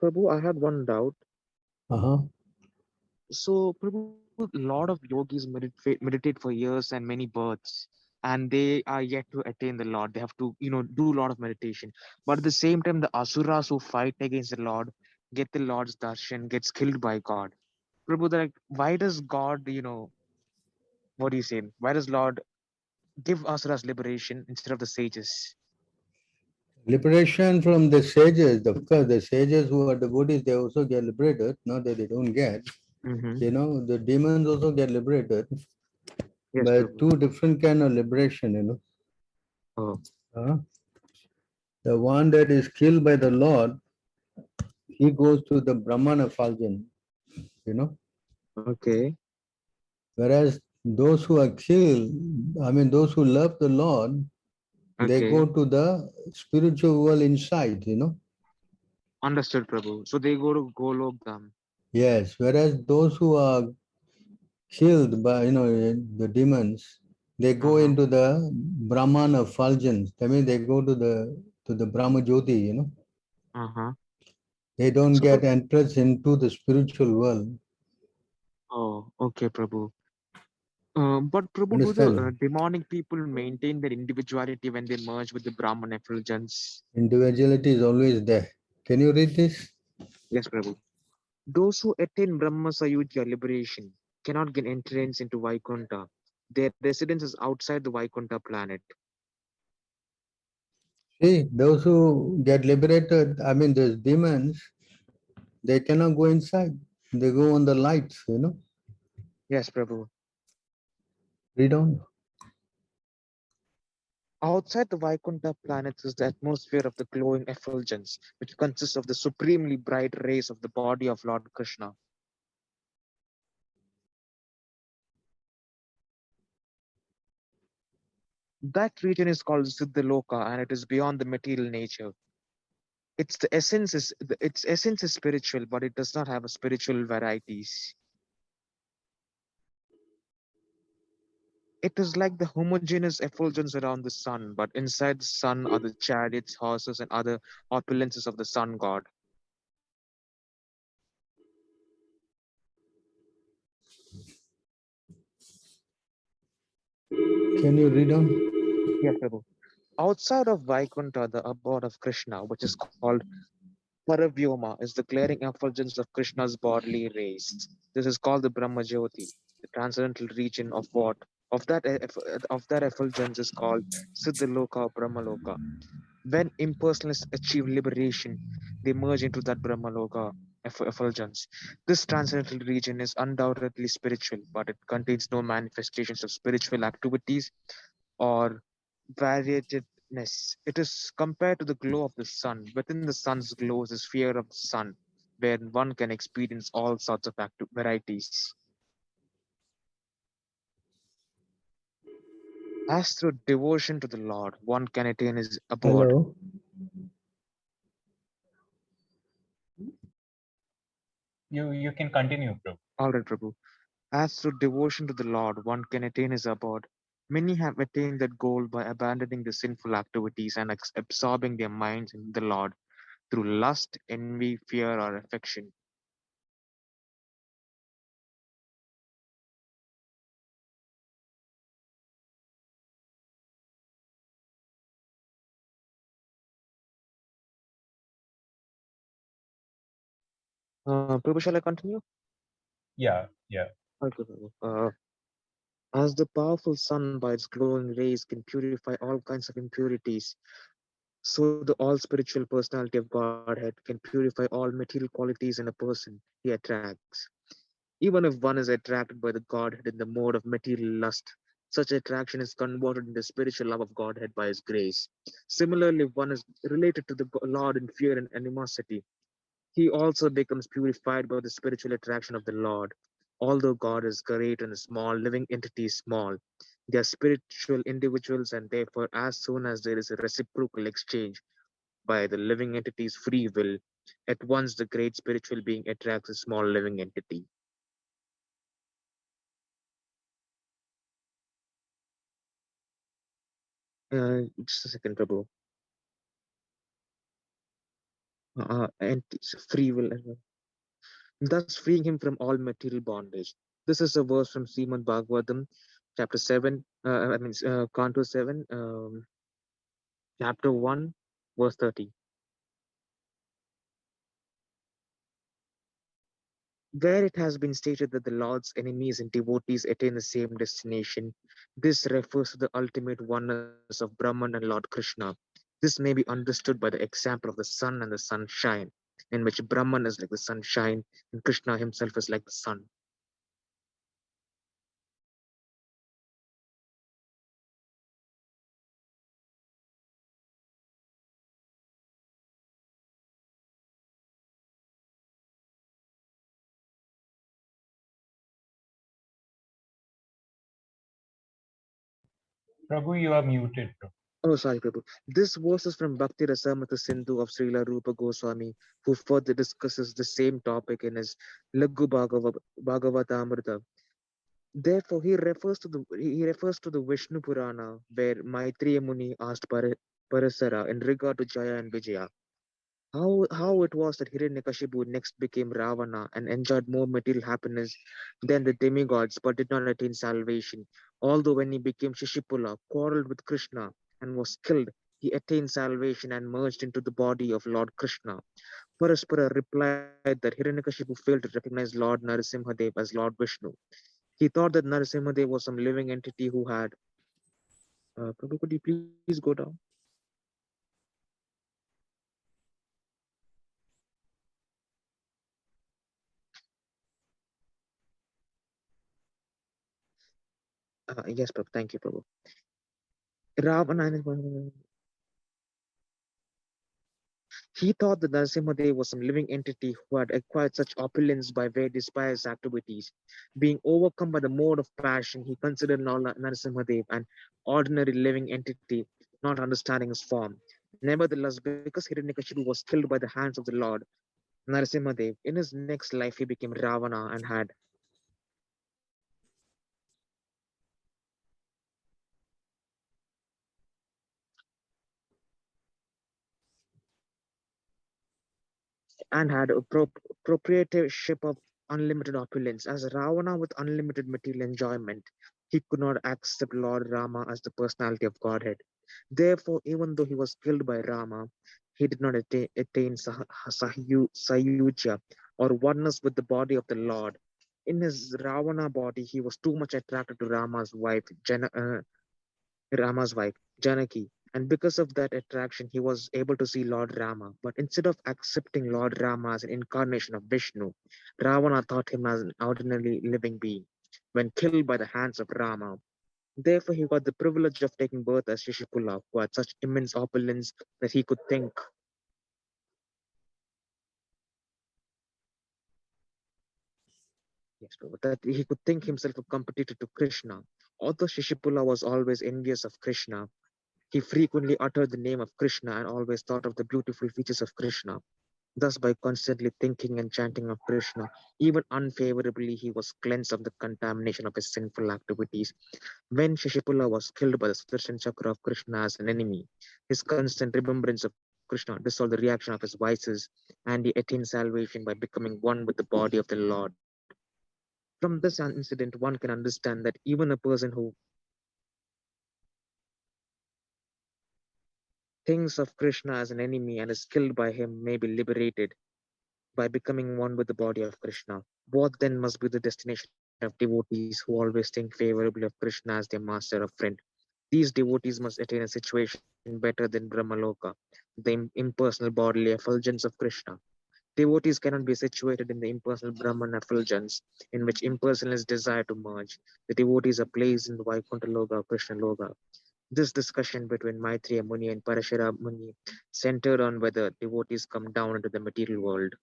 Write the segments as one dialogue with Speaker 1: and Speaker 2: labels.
Speaker 1: Prabhu, I had one doubt.
Speaker 2: Uh-huh.
Speaker 1: So, Prabhu, a lot of yogis meditate for years and many births, and they are yet to attain the Lord. They have to, do a lot of meditation. But at the same time, the asuras who fight against the Lord get the Lord's darshan, gets killed by God. Prabhu, they're like, why does God, what do you say? Why does Lord give asuras liberation instead of the sages?
Speaker 2: Liberation from the sages, of course, the sages who are devotees, they also get liberated, not that they don't get.
Speaker 1: Mm-hmm.
Speaker 2: The demons also get liberated,
Speaker 1: Yes,
Speaker 2: but
Speaker 1: Prabhu.
Speaker 2: two different kind of liberation.
Speaker 1: Oh,
Speaker 2: Uh, the one that is killed by the Lord, he goes to the Brahmana Falcon, you know.
Speaker 1: okay.
Speaker 2: Whereas those who are killed, I mean, those who love the Lord, they go
Speaker 1: Okay.
Speaker 2: to the spiritual world inside.
Speaker 1: Understood, Prabhu. So they go to Golokdham.
Speaker 2: Yes, whereas those who are killed by, the demons, they go
Speaker 1: Uh-huh.
Speaker 2: into the Brahman effulgence. I mean, they go to the Brahma Jyoti.
Speaker 1: Uh-huh.
Speaker 2: They don't
Speaker 1: So,
Speaker 2: get entrance into the spiritual world.
Speaker 1: oh, okay, Prabhu. But Prabhu, do the
Speaker 2: Understand?
Speaker 1: demonic people maintain their individuality when they merge with the Brahman effulgence?
Speaker 2: Individuality is always there. Can you read this?
Speaker 1: Yes, Prabhu. Those who attain Brahma Sayudhya liberation cannot gain entrance into Vaikuntha. Their residence is outside the Vaikuntha planet.
Speaker 2: See, those who get liberated, I mean, those demons, they cannot go inside. They go on the lights.
Speaker 1: Yes, Prabhu.
Speaker 2: Read on.
Speaker 1: Outside the Vaikuntha planets is the atmosphere of the glowing effulgence, which consists of the supremely bright rays of the body of Lord Krishna. That region is called Siddhaloka, and it is beyond the material nature. Its essence is spiritual, but it does not have a spiritual varieties. It is like the homogeneous effulgence around the sun, but inside the sun are the chariots, horses, and other opulences of the sun god.
Speaker 2: Can you read on?
Speaker 1: Yes, Prabhu. Outside of Vaikuntha, the abode of Krishna, which is called Paravyoma, is the glaring effulgence of Krishna's bodily rays. This is called the Brahma Jyoti. The transcendental region of what? Of that effulgence is called Siddhaloka or Brahmaloka. When impersonalists achieve liberation, they merge into that Brahmaloka effulgence. This transcendental region is undoubtedly spiritual, but it contains no manifestations of spiritual activities or variedness. It is compared to the glow of the sun. Within the sun's glow is the sphere of the sun, where one can experience all sorts of varieties. As through devotion to the Lord, one can attain his abode.
Speaker 2: Hello.
Speaker 3: You can continue, bro.
Speaker 1: All right, Prabhu. As through devotion to the Lord, one can attain his abode. Many have attained that goal by abandoning the sinful activities and absorbing their minds in the Lord through lust, envy, fear, or affection. Prabhu, shall I continue?
Speaker 3: Yeah, yeah.
Speaker 1: Okay, Prabhu. As the powerful sun by its glowing rays can purify all kinds of impurities, so the all spiritual personality of Godhead can purify all material qualities in a person he attracts. Even if one is attracted by the Godhead in the mode of material lust, such attraction is converted into spiritual love of Godhead by His grace. Similarly, if one is related to the Lord in fear and animosity, he also becomes purified by the spiritual attraction of the Lord. Although God is great and the small, living entity is small, they are spiritual individuals, and therefore, as soon as there is a reciprocal exchange by the living entity's free will, at once the great spiritual being attracts a small living entity. Just a second, Prabhu. and free will, thus freeing him from all material bondage. This is a verse from Srimad Bhagavatam, chapter 7, Canto 7, chapter 1, verse 30, where it has been stated that the Lord's enemies and devotees attain the same destination. This refers to the ultimate oneness of Brahman and Lord Krishna. This may be understood by the example of the sun and the sunshine, in which Brahman is like the sunshine and Krishna himself is like the sun.
Speaker 3: Prabhu, you are muted, Prabhu.
Speaker 1: Oh, sorry, Prabhu. This verse is from Bhakti Rasamrita Sindhu of Srila Rupa Goswami, who further discusses the same topic in his Laghu Bhagavatamrita. Therefore, he refers to the Vishnu Purana, where Maitreya Muni asked Parasara in regard to Jaya and Vijaya how it was that Hiranyakashipu next became Ravana and enjoyed more material happiness than the demigods, but did not attain salvation. Although when he became Shishipula, quarreled with Krishna and was killed, he attained salvation and merged into the body of Lord Krishna. Paraspara replied that Hiranyakashipu failed to recognize Lord Narasimhadev as Lord Vishnu. He thought that Narasimhadev was some living entity who had. Prabhu, could you please go down? Yes, Prabhu. Thank you, Prabhu. Ravana. He thought that Narasimhadev was some living entity who had acquired such opulence by various pious activities. Being overcome by the mode of passion, he considered Narasimhadev an ordinary living entity, not understanding his form. Nevertheless, because Hiranyakashipu was killed by the hands of the Lord Narasimhadev, in his next life he became Ravana and had a proprietorship of unlimited opulence. As Ravana with unlimited material enjoyment, he could not accept Lord Rama as the personality of Godhead. Therefore, even though he was killed by Rama, he did not attain Sayuja or oneness with the body of the Lord. In his Ravana body, he was too much attracted to Rama's wife, Janaki. And because of that attraction, he was able to see Lord Rama. But instead of accepting Lord Rama as an incarnation of Vishnu, Ravana thought him as an ordinary living being. When killed by the hands of Rama, therefore he got the privilege of taking birth as Shishipula, who had such immense opulence that he could think. Yes, Prabhu, that he could think himself a competitor to Krishna. Although Shishipula was always envious of Krishna, he frequently uttered the name of Krishna and always thought of the beautiful features of Krishna. Thus, by constantly thinking and chanting of Krishna, even unfavorably, he was cleansed of the contamination of his sinful activities. When Shishipula was killed by the Sudarshan Chakra of Krishna as an enemy, his constant remembrance of Krishna dissolved the reaction of his vices, and he attained salvation by becoming one with the body of the Lord. From this incident, one can understand that even a person who thinks of Krishna as an enemy and is killed by him may be liberated by becoming one with the body of Krishna. What then must be the destination of devotees who always think favorably of Krishna as their master or friend? These devotees must attain a situation better than Brahmaloka, the impersonal bodily effulgence of Krishna. Devotees cannot be situated in the impersonal Brahman effulgence, in which impersonal is desire to merge. The devotees are placed in the Vaikuntha Loka or Krishna Loka. This discussion between Maitreya Muni and Parashara Muni centered on whether devotees come down into the material world.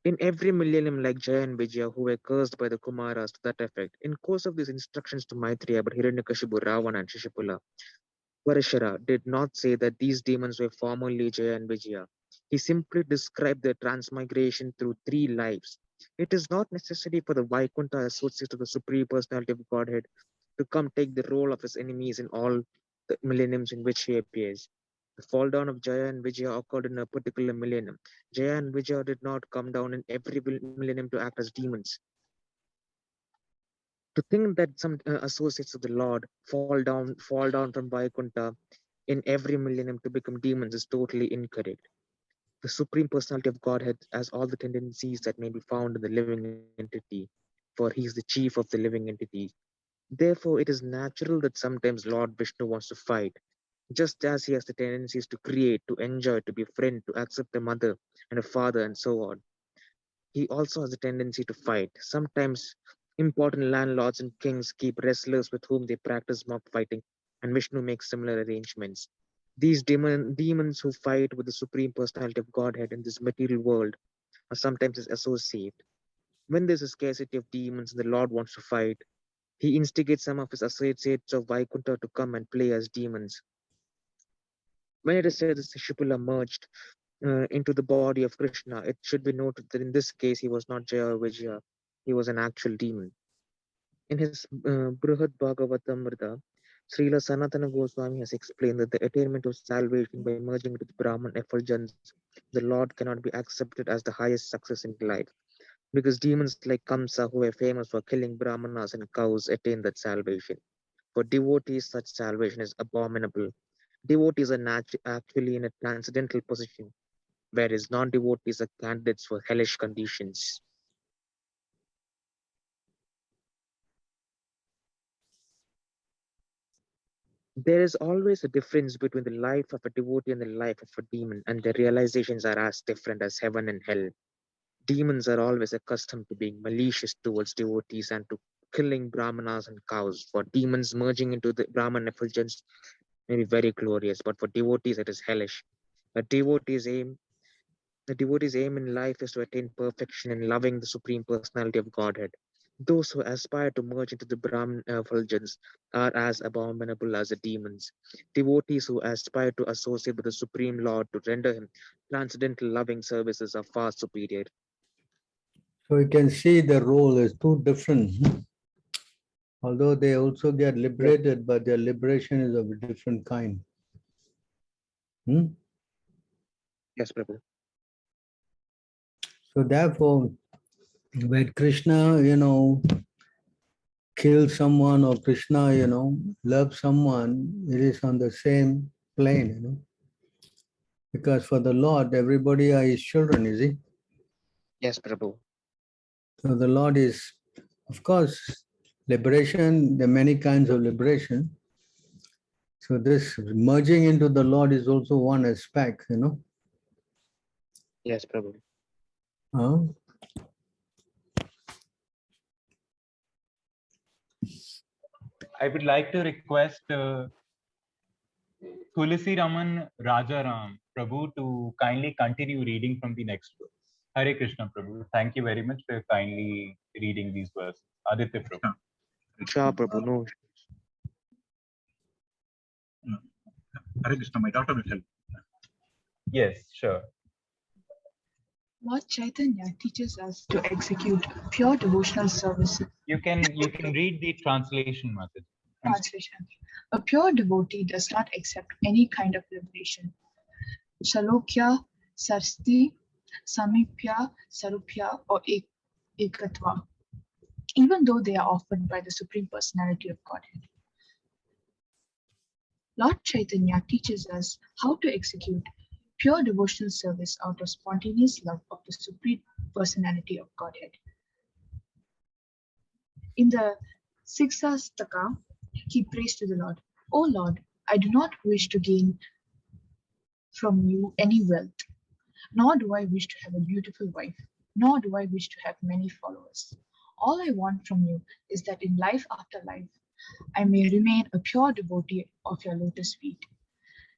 Speaker 1: In every millennium, like Jaya and Vijaya, who were cursed by the Kumaras to that effect, in course of these instructions to Maitreya about Hiranyakashipu, Ravana, and Shishipula, Parashara did not say that these demons were formerly Jaya and Vijaya. He simply described their transmigration through 3 lives. It is not necessary for the Vaikuntha associated to the Supreme Personality of Godhead to come take the role of his enemies in all the millenniums in which he appears. The fall down of Jaya and Vijaya occurred in a particular millennium. Jaya and Vijaya did not come down in every millennium to act as demons. To think that some associates of the Lord fall down from Vaikuntha in every millennium to become demons is totally incorrect. The Supreme Personality of Godhead has all the tendencies that may be found in the living entity, for he is the chief of the living entities. Therefore, it is natural that sometimes Lord Vishnu wants to fight, just as he has the tendencies to create, to enjoy, to be a friend, to accept a mother and a father, and so on. He also has a tendency to fight. Sometimes important landlords and kings keep wrestlers with whom they practice mock fighting, and Vishnu makes similar arrangements. These demons who fight with the Supreme Personality of Godhead in this material world are sometimes his associate. When there's a scarcity of demons and the Lord wants to fight, he instigates some of his associates of Vaikuntha to come and play as demons. When it is said that Shishupala merged into the body of Krishna, it should be noted that in this case he was not Jaya or Vijaya, he was an actual demon. In his Brihad Bhagavatamrita, Srila Sanatana Goswami has explained that the attainment of salvation by merging into the Brahman effulgence, the Lord cannot be accepted as the highest success in life, because demons like Kamsa, who were famous for killing Brahmanas and cows, attain that salvation. For devotees, such salvation is abominable. Devotees are actually in a transcendental position, whereas non-devotees are candidates for hellish conditions. There is always a difference between the life of a devotee and the life of a demon, and their realizations are as different as heaven and hell. Demons are always accustomed to being malicious towards devotees and to killing brahmanas and cows. For demons, merging into the Brahman effulgence may be very glorious, but for devotees it is hellish. A devotee's aim The devotee's aim in life is to attain perfection in loving the Supreme Personality of Godhead. Those who aspire to merge into the Brahman effulgence are as abominable as the demons. Devotees who aspire to associate with the Supreme Lord to render him transcendental loving services are far superior.
Speaker 2: So you can see the role is too different. Although they also get liberated, but their liberation is of a different kind.
Speaker 1: Yes, Prabhu.
Speaker 2: So therefore, when Krishna, kills someone, or Krishna, loves someone, it is on the same plane, Because for the Lord, everybody are his children, is he?
Speaker 1: Yes, Prabhu.
Speaker 2: So the Lord is, of course, liberation, there are many kinds of liberation. So this merging into the Lord is also one aspect,
Speaker 1: Yes, Prabhu.
Speaker 3: I would like to request Tulasi Raman Rajaram Prabhu to kindly continue reading from the next verse. Hare Krishna Prabhu. Thank you very much for kindly reading these verses. Aditya Prabhu.
Speaker 1: Sure, Prabhu. No.
Speaker 4: Hare Krishna, my daughter will help.
Speaker 3: Yes, sure.
Speaker 5: Lord Chaitanya teaches us to execute pure devotional services.
Speaker 3: You can read the translation, Mataji.
Speaker 5: Translation. A pure devotee does not accept any kind of liberation. Shalokya, Sarsti, Samipya, Sarupya, or Ekatva, even though they are offered by the Supreme Personality of Godhead. Lord Chaitanya teaches us how to execute pure devotional service out of spontaneous love of the Supreme Personality of Godhead. In the Siksastaka, he prays to the Lord, "O Lord, I do not wish to gain from you any wealth, nor do I wish to have a beautiful wife, nor do I wish to have many followers. All I want from you is that in life after life, I may remain a pure devotee of your lotus feet."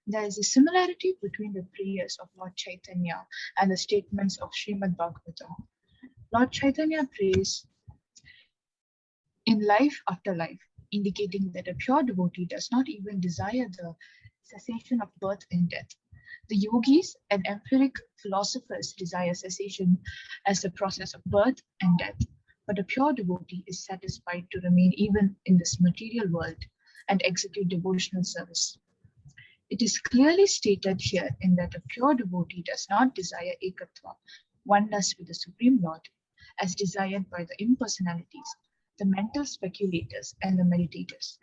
Speaker 5: There is a similarity between the prayers of Lord Chaitanya and the statements of Srimad Bhagavatam. Lord Chaitanya prays in life after life, indicating that a pure devotee does not even desire the cessation of birth and death. The yogis and empiric philosophers desire cessation as the process of birth and death. but a pure devotee is satisfied to remain even in this material world and execute devotional service. It is clearly stated here in that a pure devotee does not desire ekatva, oneness with the Supreme Lord, as desired by the impersonalities, the mental speculators, and the meditators.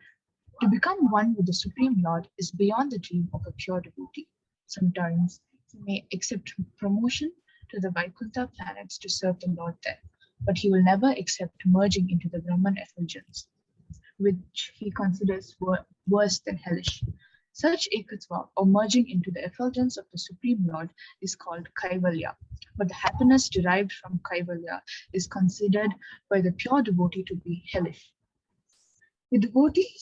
Speaker 5: To become one with the Supreme Lord is beyond the dream of a pure devotee. Sometimes he may accept promotion to the Vaikuntha planets to serve the Lord there, but he will never accept merging into the Brahman effulgence, which he considers worse than hellish. Such ekatva, or merging into the effulgence of the Supreme Lord, is called kaivalya, but the happiness derived from kaivalya is considered by the pure devotee to be hellish. The devotee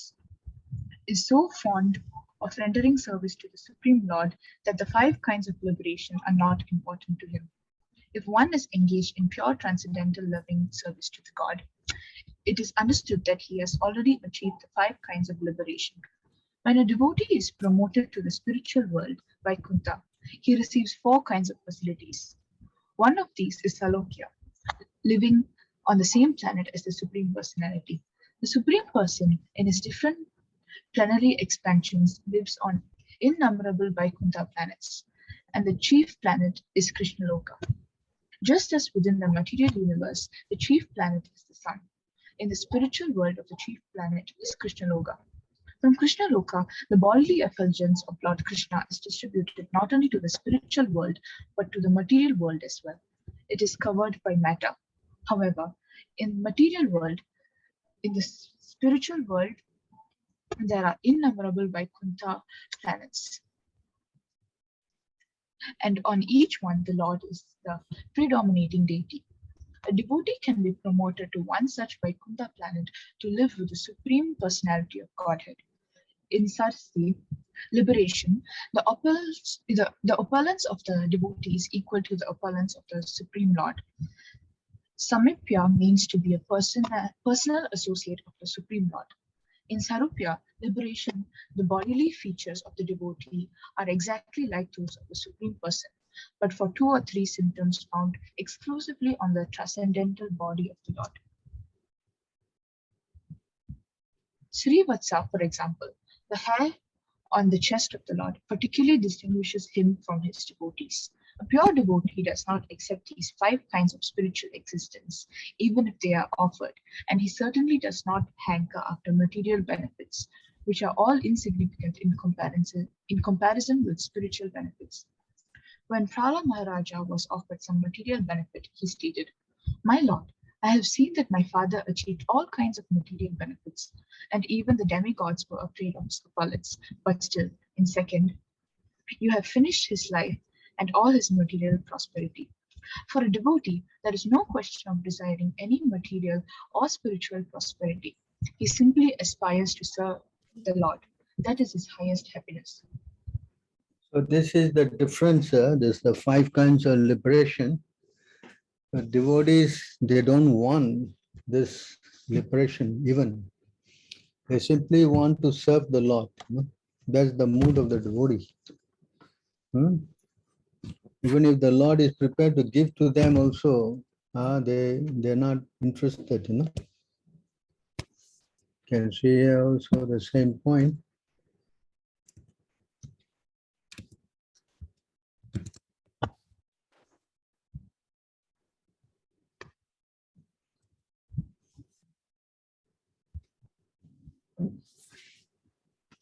Speaker 5: is so fond of rendering service to the Supreme Lord that the 5 kinds of liberation are not important to him. If one is engaged in pure transcendental loving service to the God, it is understood that he has already achieved the 5 kinds of liberation. When a devotee is promoted to the spiritual world, Vaikuntha, he receives 4 kinds of facilities. One of these is Salokya, living on the same planet as the Supreme Personality. The Supreme Person, in his different plenary expansions, lives on innumerable Vaikuntha planets, and the chief planet is Krishnaloka. Just as within the material universe, the chief planet is the sun, in the spiritual world of the chief planet is Krishnaloka. From Krishnaloka, the bodily effulgence of Lord Krishna is distributed not only to the spiritual world, but to the material world as well. It is covered by matter. However, in the material world, in the spiritual world, there are innumerable Vaikuntha planets. And on each one, the Lord is the predominating deity. A devotee can be promoted to one such Vaikuntha planet to live with the Supreme Personality of Godhead. In Sarsi, liberation, the opulence of the devotee is equal to the opulence of the Supreme Lord. Samipya means to be a personal associate of the Supreme Lord. In Sarupya, liberation, the bodily features of the devotee are exactly like those of the Supreme Person, but for 2 or 3 symptoms found exclusively on the transcendental body of the Lord. Srivatsa, for example, the hair on the chest of the Lord particularly distinguishes him from his devotees. A pure devotee does not accept these 5 kinds of spiritual existence, even if they are offered, and he certainly does not hanker after material benefits, which are all insignificant in comparison with spiritual benefits. When Prala Maharaja was offered some material benefit, he stated, "My Lord, I have seen that my father achieved all kinds of material benefits, and even the demigods were afraid of his opulence. But still, in second, you have finished his life and all his material prosperity. For a devotee, there is no question of desiring any material or spiritual prosperity. He simply aspires to serve the Lord. That is his highest happiness."
Speaker 2: So this is the difference. There's the 5 kinds of liberation. But devotees, they don't want this liberation even. They simply want to serve the Lord. That's the mood of the devotee. Even if the Lord is prepared to give to them also, they're not interested. Can see here also the same point.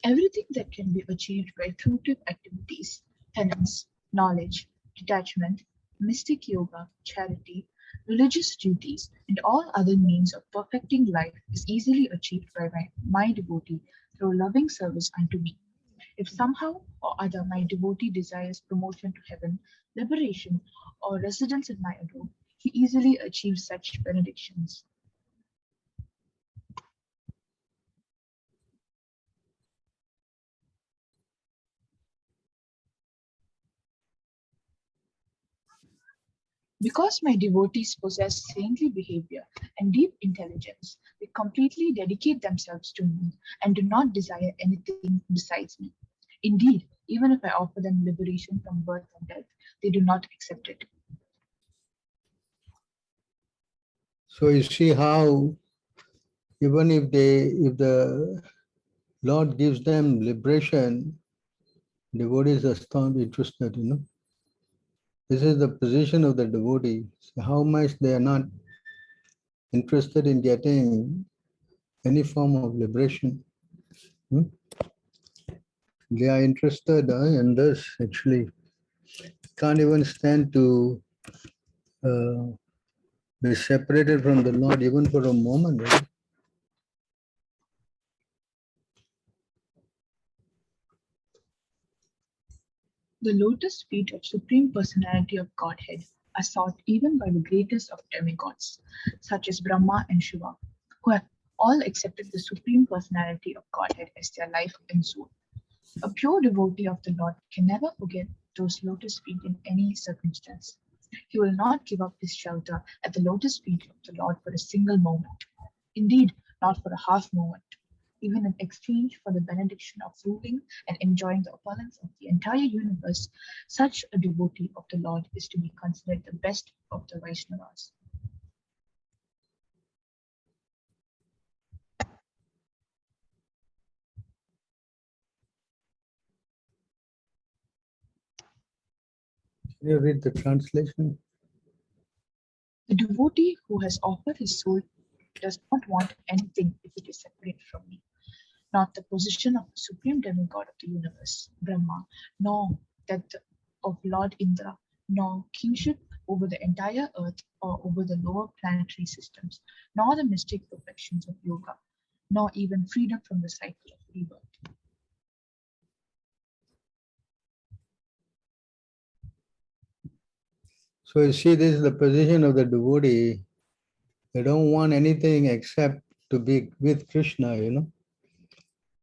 Speaker 5: Everything that can be achieved by fruitive activities, penance, knowledge, detachment, mystic yoga, charity, religious duties, and all other means of perfecting life is easily achieved by my devotee through loving service unto me. If somehow or other my devotee desires promotion to heaven, liberation, or residence in my abode, he easily achieves such benedictions. Because my devotees possess saintly behavior and deep intelligence, they completely dedicate themselves to me and do not desire anything besides me. Indeed, even if I offer them liberation from birth and death, they do not accept it.
Speaker 2: So you see how even if the Lord gives them liberation, devotees are still interested, you know. This is the position of the devotee. So how much they are not interested in getting any form of liberation. Hmm? They are interested in this, actually. Can't even stand to be separated from the Lord even for a moment. Right?
Speaker 5: The lotus feet of Supreme Personality of Godhead are sought even by the greatest of demigods, such as Brahma and Shiva, who have all accepted the Supreme Personality of Godhead as their life and soul. A pure devotee of the Lord can never forget those lotus feet in any circumstance. He will not give up his shelter at the lotus feet of the Lord for a single moment. Indeed, not for a half moment. Even in exchange for the benediction of ruling and enjoying the opulence of the entire universe, such a devotee of the Lord is to be considered the best of the Vaishnavas.
Speaker 2: Can you read the translation?
Speaker 5: The devotee who has offered his soul does not want anything if it is separate from me. Not the position of the supreme demigod of the universe, Brahma, nor that of Lord Indra, nor kingship over the entire earth or over the lower planetary systems, nor the mystic perfections of yoga, nor even freedom from the cycle of rebirth.
Speaker 2: So you see, this is the position of the devotee. They don't want anything except to be with Krishna, you know.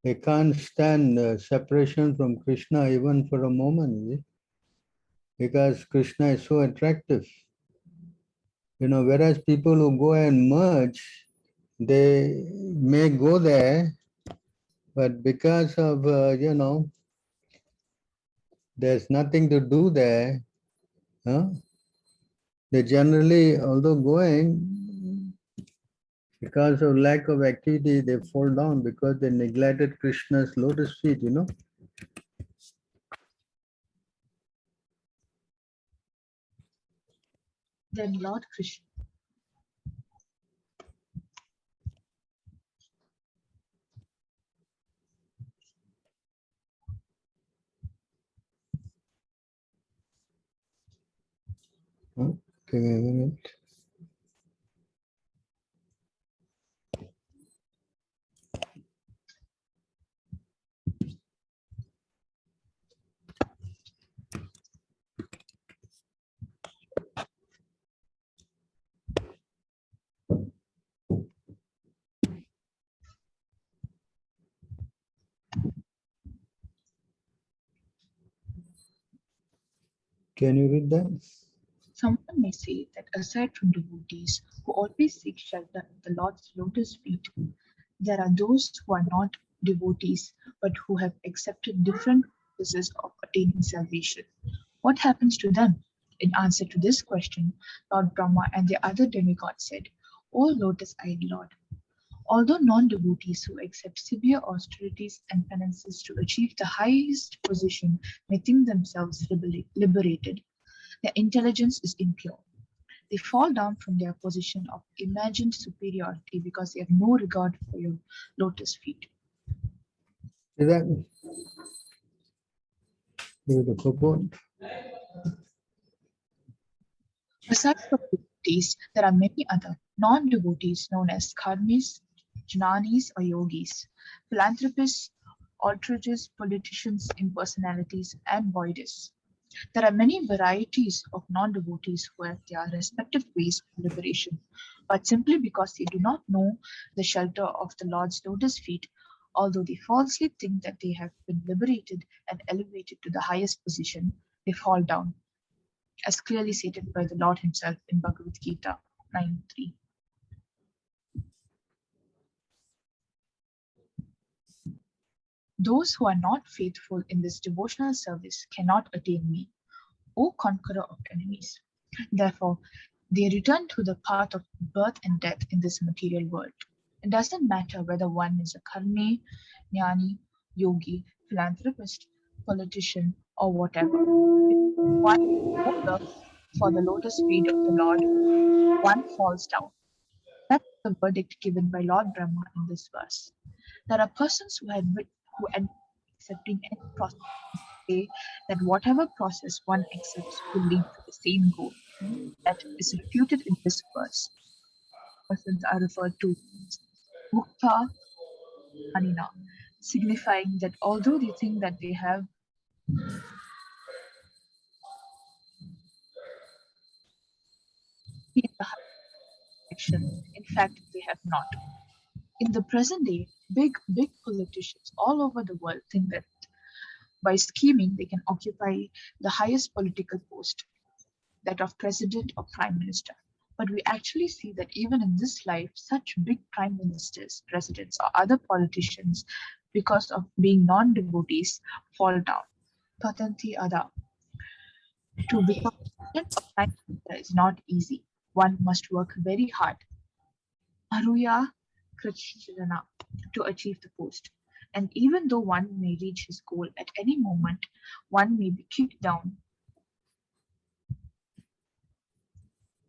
Speaker 2: They can't stand separation from Krishna even for a moment, because Krishna is so attractive. You know, whereas people who go and merge, they may go there, but because of, there's nothing to do there, huh? They generally, although going, because of lack of activity, they fall down because they neglected Krishna's lotus feet, you know.
Speaker 5: Then Lord Krishna.
Speaker 2: Huh? Give me a minute. Can you read that?
Speaker 5: Someone may say that aside from devotees who always seek shelter at the Lord's lotus feet, there are those who are not devotees but who have accepted different processes of attaining salvation. What happens to them? In answer to this question, Lord Brahma and the other demigods said, O lotus-eyed Lord, although non-devotees who accept severe austerities and penances to achieve the highest position may think themselves liberated, their intelligence is impure. They fall down from their position of imagined superiority because they have no regard for your lotus feet.
Speaker 2: See that? Give it a purport.
Speaker 5: Aside from devotees, there are many other non-devotees known as karmis, jnanis, or yogis, philanthropists, outrages, politicians, impersonalities, and voidists. There are many varieties of non-devotees who have their respective ways of liberation, but simply because they do not know the shelter of the Lord's lotus feet, although they falsely think that they have been liberated and elevated to the highest position, they fall down, as clearly stated by the Lord himself in Bhagavad Gita 9:3. Those who are not faithful in this devotional service cannot attain me, O conqueror of enemies. Therefore, They return to the path of birth and death in this material world. It doesn't matter whether one is a karmi, jnani, yogi, philanthropist, politician, or whatever. If one has no love for the lotus feet of the Lord, one falls down. That's the verdict given by Lord Brahma in this verse. There are persons who admit accepting any process say that whatever process one accepts will lead to the same goal. That is refuted in this verse. Persons are referred to as mukta anina, signifying that although they think that they have achieved the high perfection, in fact they have not. In the present day, big politicians all over the world think that by scheming they can occupy the highest political post, that of president or prime minister. But we actually see that even in this life, such big prime ministers, presidents, or other politicians, because of being non devotees, fall down. Patanti Ada. To become president or prime minister is not easy. One must work very hard. Aruya Krishna to achieve the post. And even though one may reach his goal at any moment, one may be kicked down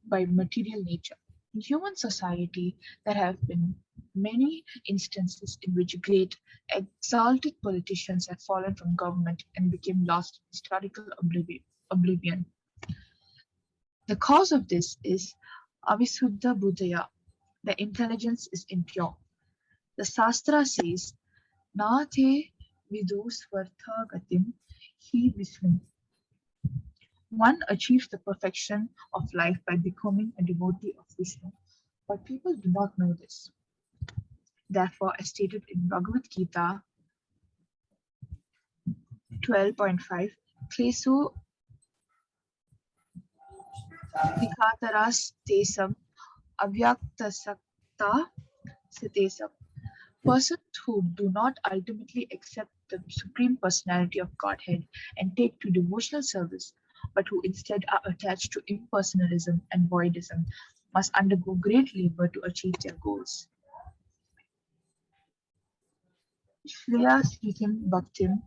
Speaker 5: by material nature. In human society, there have been many instances in which great, exalted politicians have fallen from government and became lost in historical oblivion. The cause of this is Avisuddha Buddhaya. The intelligence is impure. The Sastra says, Na te vidu swartha gatim hi Vishnu. One achieves the perfection of life by becoming a devotee of Vishnu, but people do not know this. Therefore, as stated in Bhagavad Gita 12.5, Klesu Vikataras Tesam Avyaktasakta Sitesam. Persons who do not ultimately accept the Supreme Personality of Godhead and take to devotional service, but who instead are attached to impersonalism and voidism, must undergo great labor to achieve their goals. Shreya Sritim Bhaktim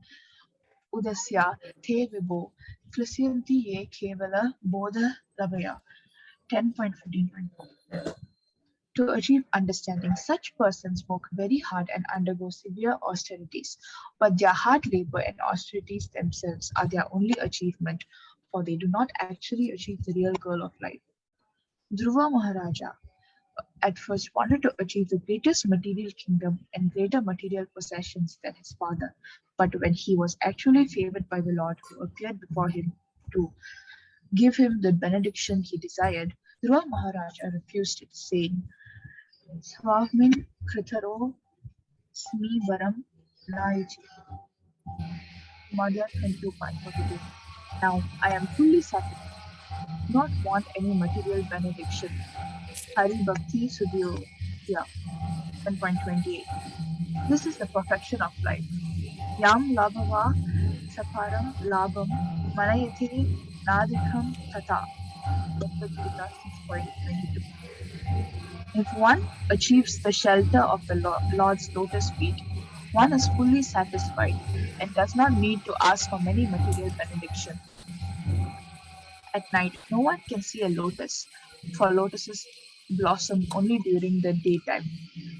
Speaker 5: Udasya Te Vibho Klesyanti Ye Kevala Bodha Ravaya 10.15.4. To achieve understanding, such persons work very hard and undergo severe austerities, but their hard labor and austerities themselves are their only achievement, for they do not actually achieve the real goal of life. Dhruva Maharaja at first wanted to achieve the greatest material kingdom and greater material possessions than his father, but when he was actually favored by the Lord who appeared before him to give him the benediction he desired, Dhruva Maharaja refused it, saying, Swahmin Kritaro Smi Varam Naichi. Mother 22.42. Now I am fully satisfied. I do not want any material benediction. Hari Bhakti Sudhya 10.28. This is the perfection of life. Yam labhava saparam labham manayate nadikam tata. Bhagavad Gita 6.22. If one achieves the shelter of the Lord's lotus feet, one is fully satisfied and does not need to ask for many material benediction. At night, no one can see a lotus, for lotuses blossom only during the daytime.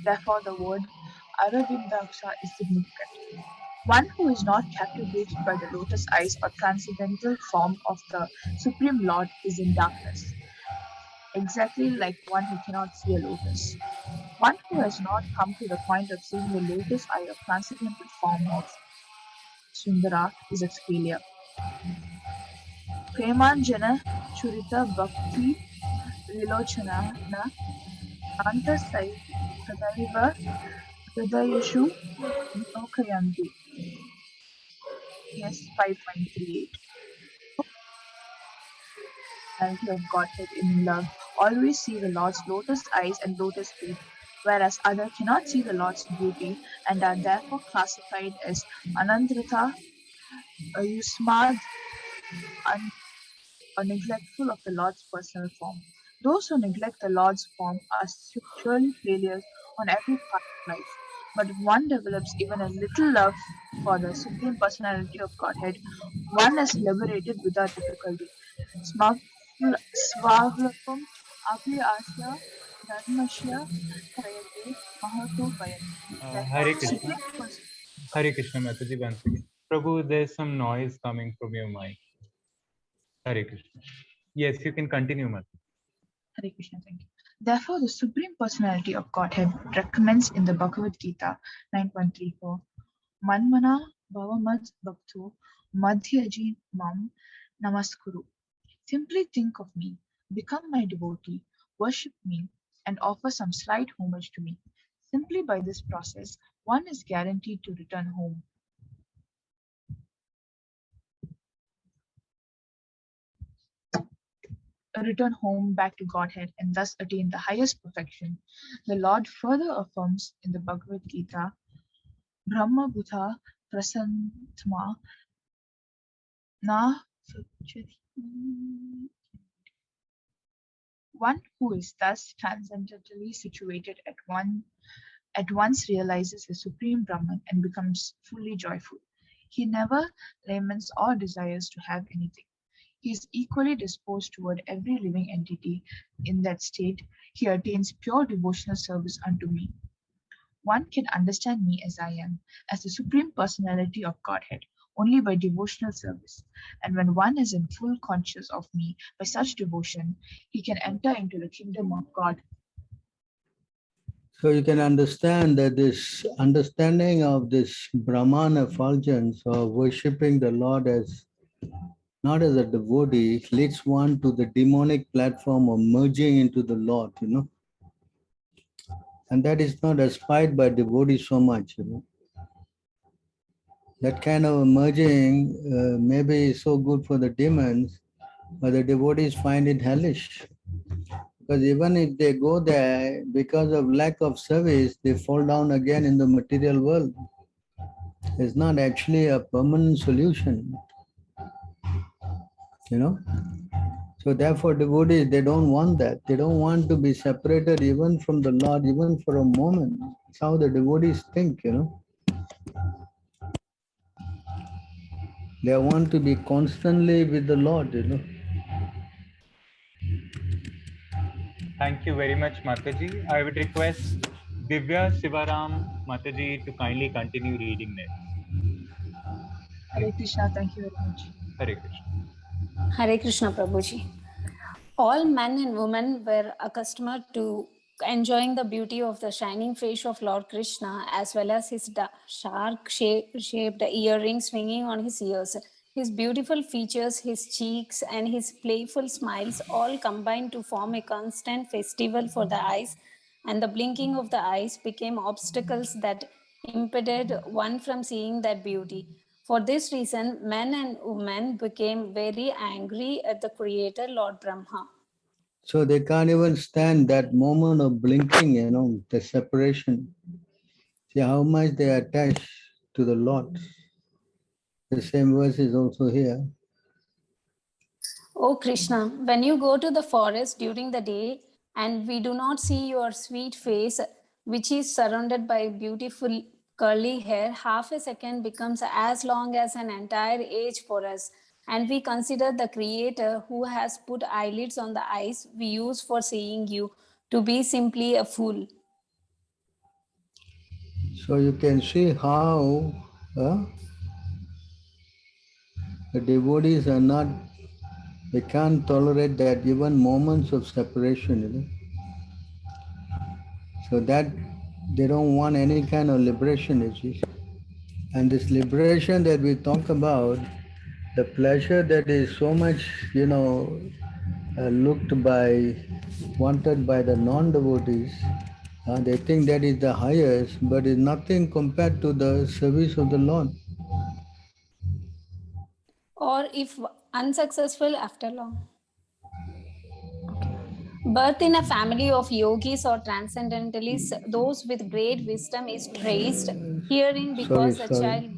Speaker 5: Therefore, the word Aravindaksha is significant. One who is not captivated by the lotus eyes or transcendental form of the Supreme Lord is in darkness, exactly like one who cannot see a lotus. One who has not come to the point of seeing the lotus eye of transcendental form of Sundara is a failure. Premanjana Churita Bhakti Vilochana Anta Sai Tadaiva Hridayeshu Lokayanti. Yes, 5.38. Personality of Godhead in love always see the Lord's lotus eyes and lotus feet, whereas others cannot see the Lord's beauty and are therefore classified as Anandrata, Yusmad, or neglectful of the Lord's personal form. Those who neglect the Lord's form are surely failures on every part of life. But if one develops even a little love for the Supreme Personality of Godhead, one is liberated without difficulty. Svavlapam api asya dharmasya prayate mahato vayam. Therefore,
Speaker 3: Hare
Speaker 5: the
Speaker 3: Krishna.
Speaker 5: Supreme Person.
Speaker 3: Hare Krishna, Mataji, once again. Prabhu, there's some noise coming from your mic. Hare Krishna. Yes, you can continue, Mataji.
Speaker 5: Hare Krishna, thank you. Therefore, the Supreme Personality of Godhead recommends in the Bhagavad Gita 9.34 Manmana Bhavamad Bhaktu Madhyaji Mam Namaskuru. Simply think of me, become my devotee, worship me, and offer some slight homage to me. Simply by this process, one is guaranteed to return home. Return home back to Godhead and thus attain the highest perfection. The Lord further affirms in the Bhagavad Gita Brahma Buddha Prasantma Na Suchati. One who is thus transcendently situated at once realizes the Supreme Brahman and becomes fully joyful. He never laments or desires to have anything. He is equally disposed toward every living entity. In that state, he attains pure devotional service unto me. One can understand me as I am, as the Supreme Personality of Godhead, only by devotional service. And when one is in full conscious of me by such devotion, he can enter into the kingdom of God.
Speaker 2: So you can understand that this understanding of this Brahman effulgence or worshipping the Lord as not as a devotee leads one to the demonic platform of merging into the Lord, And that is not aspired by devotees so much, That kind of merging may be so good for the demons, but the devotees find it hellish. Because even if they go there, because of lack of service, they fall down again in the material world. It's not actually a permanent solution, So therefore, devotees, they don't want that. They don't want to be separated even from the Lord, even for a moment. That's how the devotees think, They want to be constantly with the Lord,
Speaker 3: Thank you very much, Mataji. I would request Divya Sivaram Mataji to kindly continue reading next.
Speaker 5: Hare Krishna, thank you very much.
Speaker 3: Hare Krishna.
Speaker 6: Hare Krishna Prabhuji. All men and women were accustomed to enjoying the beauty of the shining face of Lord Krishna as well as his shark-shaped earrings swinging on his ears. His beautiful features, his cheeks, and his playful smiles all combined to form a constant festival for the eyes, and the blinking of the eyes became obstacles that impeded one from seeing that beauty. For this reason, men and women became very angry at the Creator, Lord Brahma.
Speaker 2: So they can't even stand that moment of blinking, the separation. See how much they attach to the Lord. The same verse is also here.
Speaker 6: Oh Krishna, when you go to the forest during the day and we do not see your sweet face, which is surrounded by beautiful curly hair, half a second becomes as long as an entire age for us. And we consider the Creator who has put eyelids on the eyes we use for seeing you to be simply a fool.
Speaker 2: So you can see how the devotees are not, they can't tolerate that even moments of separation, So that they don't want any kind of liberation, you see. And this liberation that we talk about, the pleasure that is so much, wanted by the non-devotees, they think that is the highest, but is nothing compared to the service of the Lord.
Speaker 6: Or if unsuccessful after long. Birth in a family of yogis or transcendentalists, those with great wisdom is praised. Herein, because a child.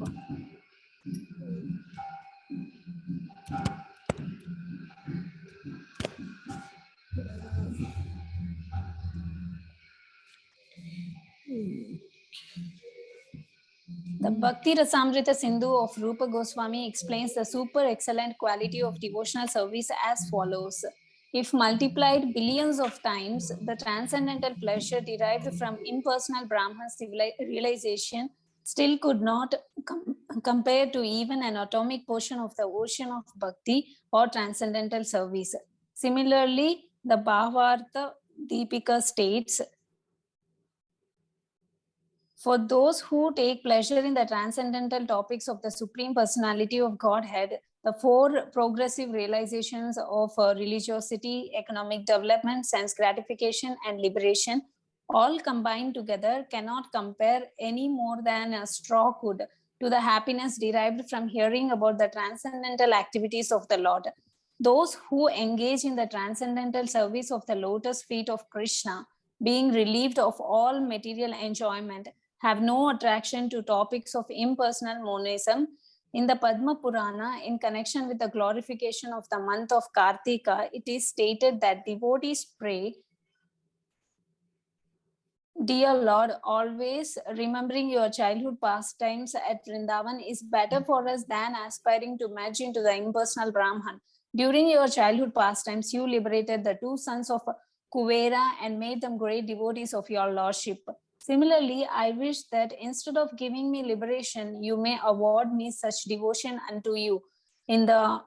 Speaker 6: The Bhakti Rasamrita Sindhu of Rupa Goswami explains the super excellent quality of devotional service as follows. If multiplied billions of times, the transcendental pleasure derived from impersonal Brahman realization still could not compare to even an atomic portion of the ocean of bhakti or transcendental service. Similarly, the Bhavartha Deepika states, for those who take pleasure in the transcendental topics of the Supreme Personality of Godhead, the four progressive realizations of religiosity, economic development, sense gratification, and liberation, all combined together, cannot compare any more than a straw could to the happiness derived from hearing about the transcendental activities of the Lord. Those who engage in the transcendental service of the lotus feet of Krishna, being relieved of all material enjoyment, have no attraction to topics of impersonal monism. In the Padma Purana, in connection with the glorification of the month of Kartika, it is stated that devotees pray, dear Lord, always remembering your childhood pastimes at Vrindavan is better for us than aspiring to merge into the impersonal Brahman. During your childhood pastimes, you liberated the two sons of Kuvera and made them great devotees of your lordship. Similarly, I wish that instead of giving me liberation, you may award me such devotion unto you. In the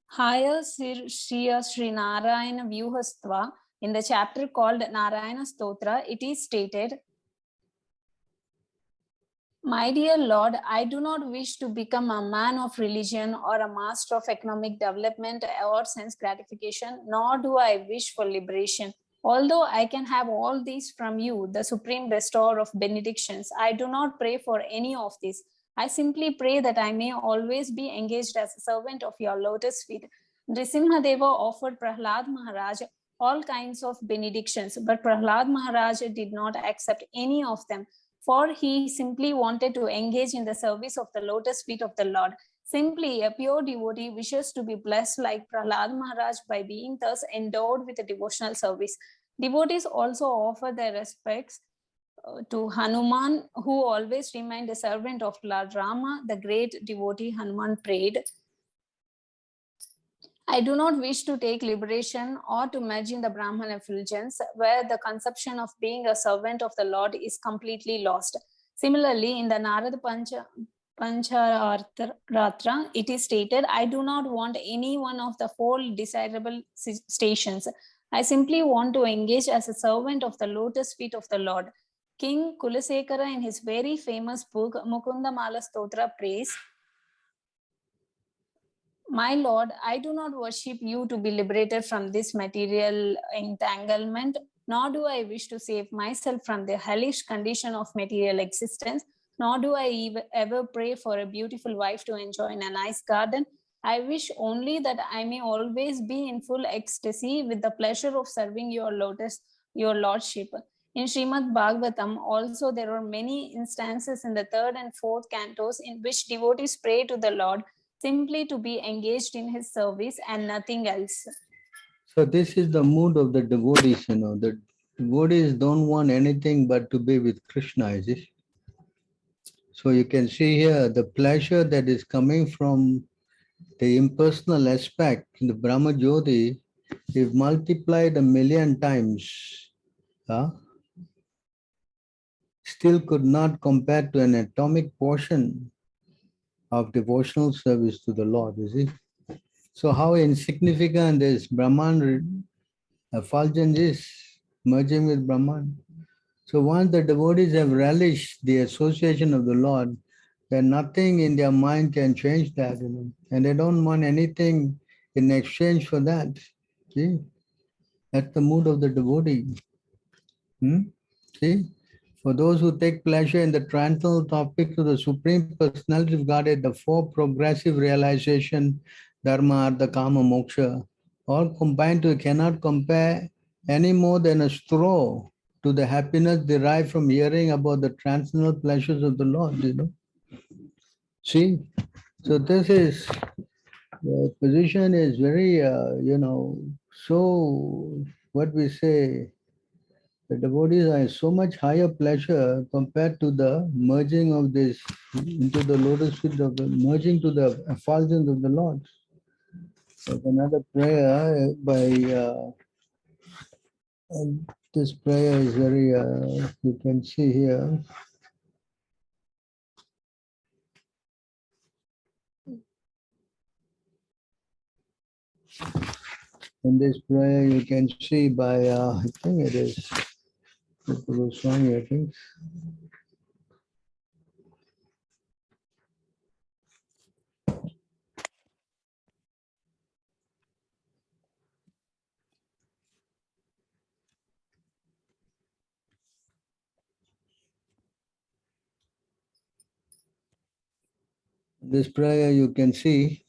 Speaker 6: higher Shriya Sri Narayana Vyuhastva, in the chapter called Narayana Stotra, it is stated, my dear Lord, I do not wish to become a man of religion or a master of economic development or sense gratification, nor do I wish for liberation. Although I can have all these from you, the supreme bestower of benedictions, I do not pray for any of this. I simply pray that I may always be engaged as a servant of your lotus feet. Nrisimhadeva offered Prahlad Maharaj all kinds of benedictions, but Prahlad Maharaj did not accept any of them, for he simply wanted to engage in the service of the lotus feet of the Lord. Simply, a pure devotee wishes to be blessed like Prahlad Maharaj by being thus endowed with a devotional service. Devotees also offer their respects to Hanuman, who always remained a servant of Lord Rama. The great devotee Hanuman prayed, I do not wish to take liberation or to merge in the Brahman effulgence, where the conception of being a servant of the Lord is completely lost. Similarly, in the Narada Pancharatra, it is stated, I do not want any one of the four desirable stations. I simply want to engage as a servant of the lotus feet of the Lord. King Kulasekara, in his very famous book, Mukunda Mala Stotra, prays, my Lord, I do not worship you to be liberated from this material entanglement, nor do I wish to save myself from the hellish condition of material existence, nor do I ever pray for a beautiful wife to enjoy in a nice garden. I wish only that I may always be in full ecstasy with the pleasure of serving your lordship. In Srimad Bhagavatam, also there are many instances in the 3rd and 4th cantos in which devotees pray to the Lord simply to be engaged in his service and nothing else.
Speaker 2: So this is the mood of the devotees, the devotees don't want anything but to be with Krishna, is it? So you can see here the pleasure that is coming from the impersonal aspect in the Brahma Jyoti, if multiplied 1,000,000 times, still could not compare to an atomic portion of devotional service to the Lord, you see. So how insignificant this Brahman effulgence is, merging with Brahman. So once the devotees have relished the association of the Lord, then nothing in their mind can change that, and they don't want anything in exchange for that. See, that's the mood of the devotee. See, for those who take pleasure in the transcendental topics of the Supreme Personality of Godhead, the four progressive realization, Dharma, Artha, Kama, Moksha, all combined to cannot compare any more than a straw to the happiness derived from hearing about the transcendental pleasures of the Lord, See, so this is, the position is very, so, what we say, The devotees are so much higher pleasure compared to the merging of this into the lotus feet of the merging to the effulgence of the Lord. So another prayer by this prayer is very you can see here. In this prayer, you can see by I think it is Goswami, I think. This prayer you can see.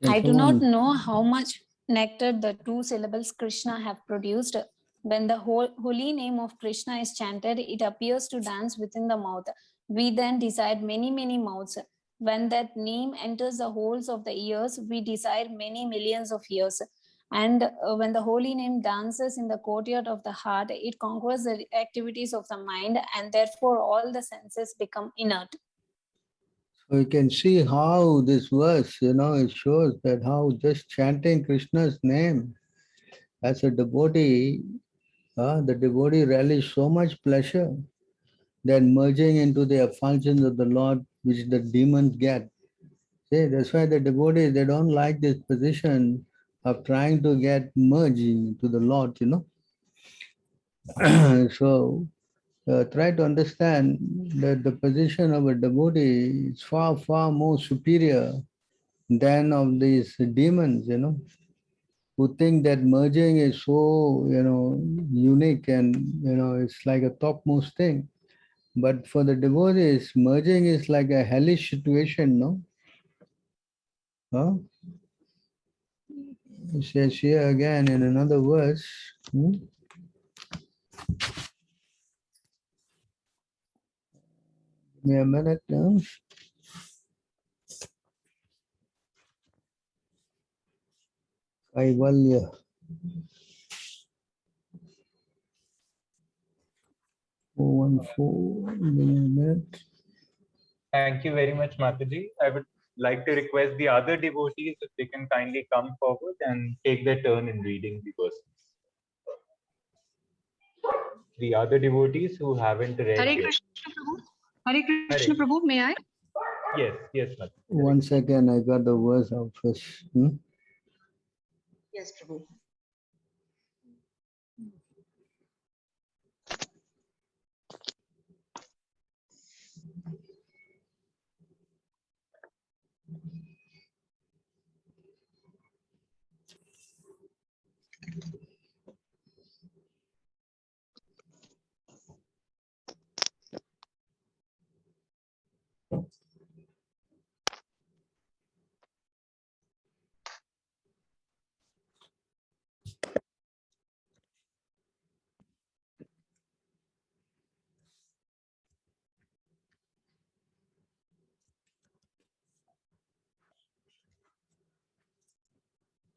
Speaker 6: I do not know how much nectar the two syllables Krishna have produced. When the holy name of Krishna is chanted, it appears to dance within the mouth. We then decide many, many mouths. When that name enters the holes of the ears, we desire many millions of ears. And when the holy name dances in the courtyard of the heart, it conquers the activities of the mind, and therefore all the senses become inert.
Speaker 2: So you can see how this verse, it shows that how just chanting Krishna's name as a devotee, the devotee relishes so much pleasure that merging into the effulgence of the Lord, which the demons get. See, that's why the devotees, they don't like this position of trying to get merging to the Lord, So try to understand that the position of a devotee is far, far more superior than of these demons, who think that merging is so, unique and, it's like a topmost thing. But for the devotees, merging is like a hellish situation, no? Huh? It says here again in another verse. Give me a minute. Kaivalya. Give me a minute.
Speaker 3: Thank you very much, Mataji. I would like to request the other devotees if they can kindly come forward and take their turn in reading the verses. The other devotees who haven't read
Speaker 5: Hare
Speaker 3: yet.
Speaker 5: Krishna Prabhu. Hare Krishna Prabhu, may I?
Speaker 3: Yes, Mataji.
Speaker 2: 1 second, I got the verse out first.
Speaker 5: Yes, Prabhu.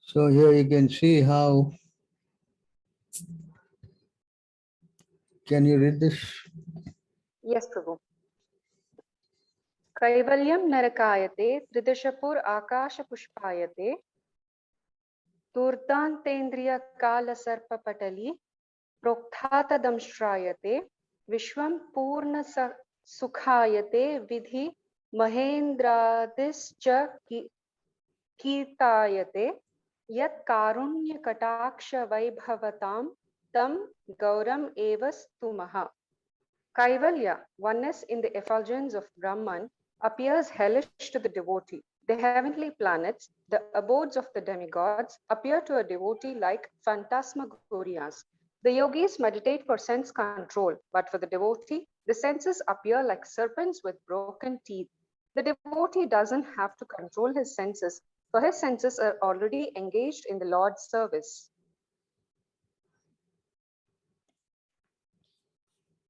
Speaker 2: So here you can see how. Can you read this?
Speaker 7: Yes, Prabhu. Kaivalyam narakayate tridashapur akasha pushpayate turdantendriya kala sarpa patali proktata damstrayate vishwam purna sukhayate vidhi mahendradischa kirtayate yat karunya kataksha vaibhavatam tam gauram evas tumaha. Kaivalya, oneness in the effulgence of Brahman, appears hellish to the devotee. The heavenly planets, the abodes of the demigods, appear to a devotee like phantasmagorias. The yogis meditate for sense control, but for the devotee, the senses appear like serpents with broken teeth. The devotee doesn't have to control his senses, for his senses are already engaged in the Lord's service.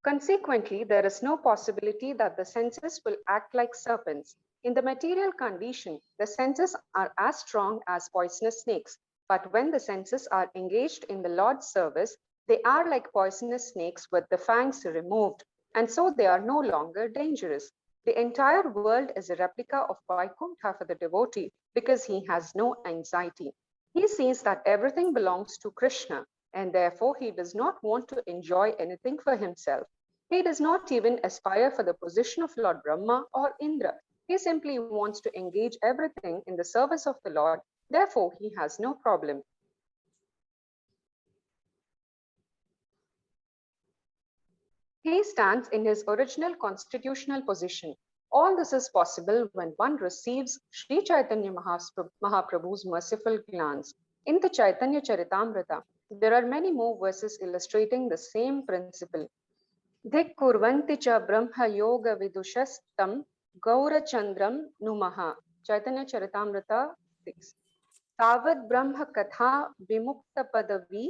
Speaker 7: Consequently, there is no possibility that the senses will act like serpents. In the material condition, the senses are as strong as poisonous snakes, but when the senses are engaged in the Lord's service, they are like poisonous snakes with the fangs removed, and so they are no longer dangerous. The entire world is a replica of Vaikuntha for the devotee because he has no anxiety. He sees that everything belongs to Krishna, and therefore he does not want to enjoy anything for himself. He does not even aspire for the position of Lord Brahma or Indra. He simply wants to engage everything in the service of the Lord. Therefore, he has no problem. He stands in his original constitutional position. All this is possible when one receives Sri Chaitanya Mahaprabhu's merciful glance. In the Chaitanya Charitamrita, there are many more verses illustrating the same principle. Dik kurvanti cha brahma yoga vidushastam gaura chandram numaha. Chaitanya Charitamrita 6. Tavad brahma katha vimukta padavi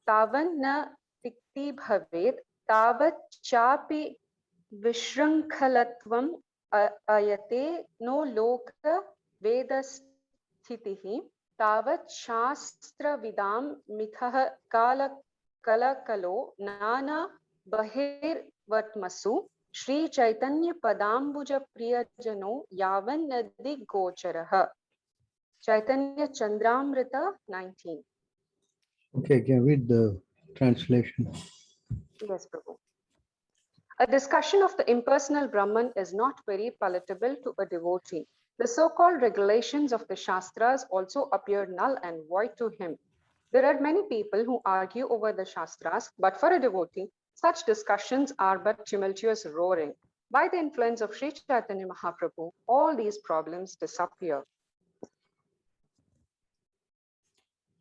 Speaker 7: tavan na tikti bhavet tavat chapi vishrankhalatvam ayate no loka vedasthitihi tavat shastra vidam mithah kalakalo nana bahir vatmasu Shri Chaitanya Padambuja Priyajano Yavan Nadi Gocharaha. Chaitanya Chandramrita 19.
Speaker 2: Okay, can I read the translation?
Speaker 7: Yes, Prabhu. A discussion of the impersonal Brahman is not very palatable to a devotee. The so-called regulations of the Shastras also appear null and void to him. There are many people who argue over the Shastras, but for a devotee, such discussions are but tumultuous roaring. By the influence of Sri Chaitanya Mahaprabhu, all these problems disappear.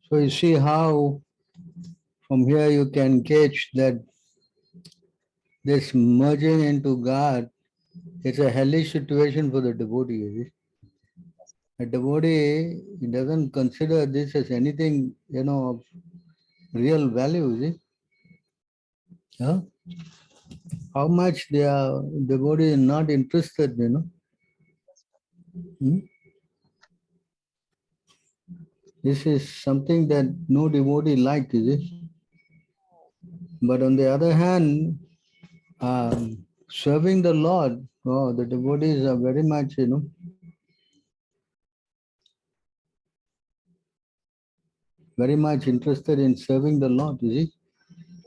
Speaker 2: So you see how from here you can catch that this merging into God is a hellish situation for the devotee. Is it? A devotee, he doesn't consider this as anything, of real value, is it? Huh? How much the devotee is not interested, This is something that no devotee likes, is it? But on the other hand, serving the Lord, the devotees are very much, very much interested in serving the Lord, is it?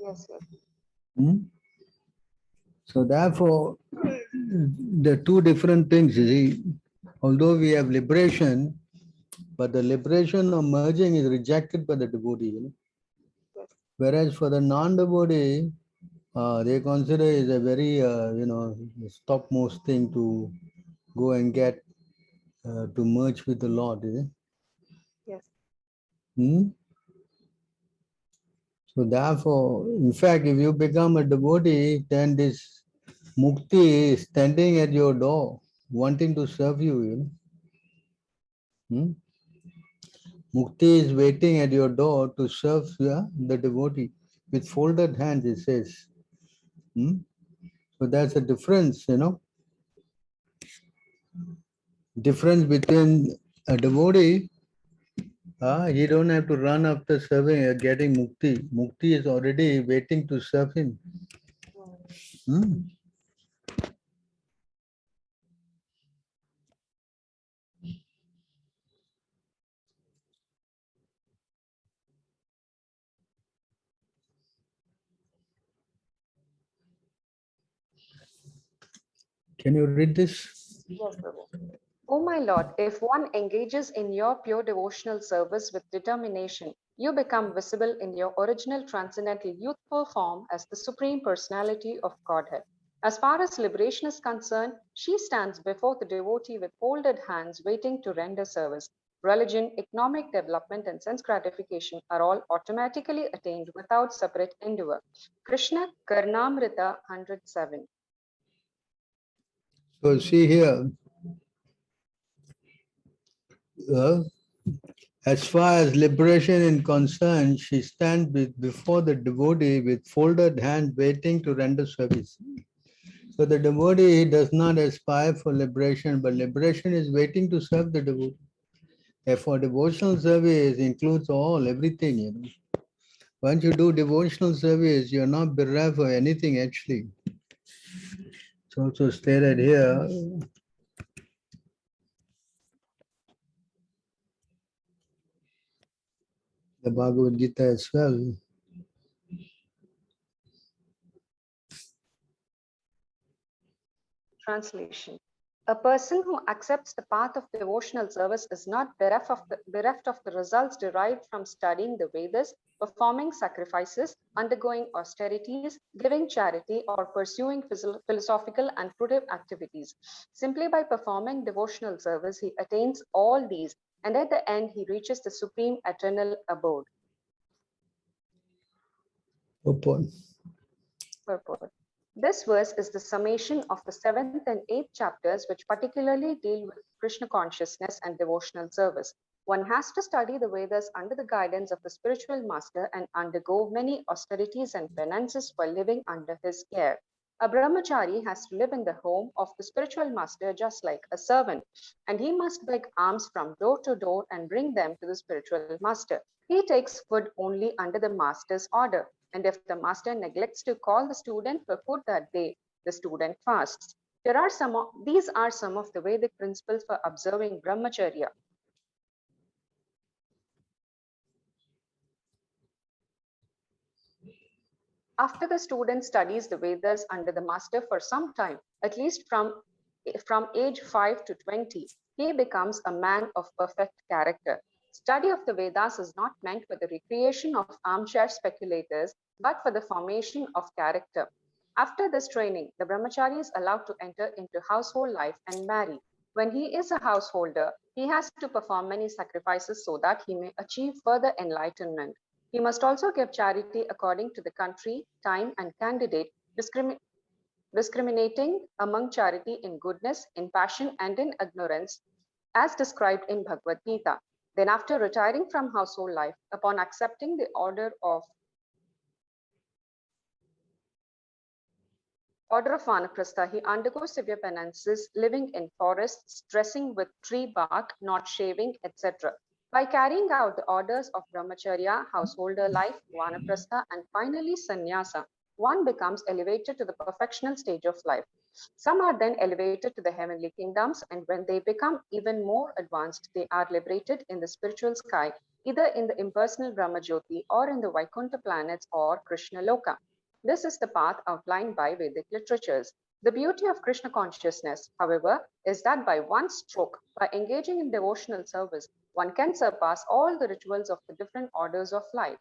Speaker 7: Yes, sir.
Speaker 2: So therefore, the two different things, you see, although we have liberation, but the liberation of merging is rejected by the devotee. Whereas for the non-devotee, they consider is a very, topmost thing to go and get to merge with the Lord. Is it?
Speaker 7: Yes.
Speaker 2: So therefore, in fact, if you become a devotee, then this mukti is standing at your door, wanting to serve you. Mukti is waiting at your door to serve the devotee with folded hands, it says. So that's a difference, difference between a devotee. He don't have to run after serving or getting mukti. Mukti is already waiting to serve him. Can you read this?
Speaker 7: Yes, Prabhu. Oh my Lord, if one engages in your pure devotional service with determination, you become visible in your original transcendental youthful form as the Supreme Personality of Godhead. As far as liberation is concerned, she stands before the devotee with folded hands waiting to render service. Religion, economic development, and sense gratification are all automatically attained without separate endeavor. Krishna Karnamrita 107.
Speaker 2: So see here, as far as liberation is concerned, she stands before the devotee with folded hands waiting to render service. So the devotee does not aspire for liberation, but liberation is waiting to serve the devotee. Therefore, devotional service includes everything, you know. Once you do devotional service, you're not bereft for anything actually. It's also stated here. The Bhagavad Gita as well.
Speaker 7: Translation. A person who accepts the path of devotional service is not bereft of the results derived from studying the Vedas, performing sacrifices, undergoing austerities, giving charity, or pursuing philosophical and fruitive activities. Simply by performing devotional service, he attains all these, and at the end, he reaches the supreme eternal abode. Purport. This verse is the summation of the 7th and 8th chapters, which particularly deal with Krishna consciousness and devotional service. One has to study the Vedas under the guidance of the spiritual master and undergo many austerities and penances while living under his care. A brahmachari has to live in the home of the spiritual master just like a servant, and he must beg alms from door to door and bring them to the spiritual master. He takes food only under the master's order, and if the master neglects to call the student for food that day, the student fasts. These are some of the Vedic principles for observing brahmacharya. After the student studies the Vedas under the master for some time, at least from age 5 to 20, he becomes a man of perfect character. Study of the Vedas is not meant for the recreation of armchair speculators, but for the formation of character. After this training, the brahmachari is allowed to enter into household life and marry. When he is a householder, he has to perform many sacrifices so that he may achieve further enlightenment. He must also give charity according to the country, time, and candidate, discriminating among charity in goodness, in passion, and in ignorance, as described in Bhagavad Gita. Then after retiring from household life, upon accepting the order of Vanaprastha, he undergoes severe penances, living in forests, dressing with tree bark, not shaving, etc. By carrying out the orders of brahmacharya, householder life, Vanaprastha, and finally sannyasa, one becomes elevated to the perfectional stage of life. Some are then elevated to the heavenly kingdoms, and when they become even more advanced, they are liberated in the spiritual sky, either in the impersonal Brahmajyoti or in the Vaikuntha planets or Krishna Loka. This is the path outlined by Vedic literatures. The beauty of Krishna consciousness, however, is that by one stroke, by engaging in devotional service, one can surpass all the rituals of the different orders of life.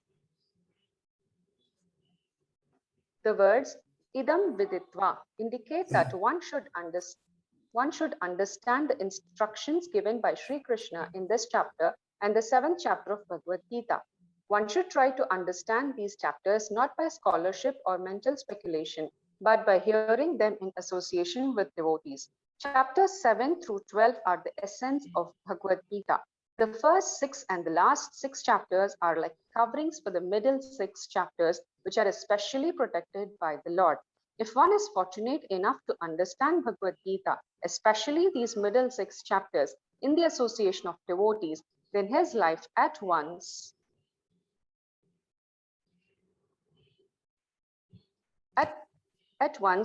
Speaker 7: The words idam viditva indicate that one should understand the instructions given by Sri Krishna in this chapter and the 7th chapter of Bhagavad Gita. One should try to understand these chapters not by scholarship or mental speculation, but by hearing them in association with devotees. Chapters 7 through 12 are the essence of Bhagavad Gita. The first 6 and the last 6 chapters are like coverings for the middle 6 chapters, which are especially protected by the Lord. If one is fortunate enough to understand Bhagavad Gita, especially these middle 6 chapters, in the association of devotees, then his life at once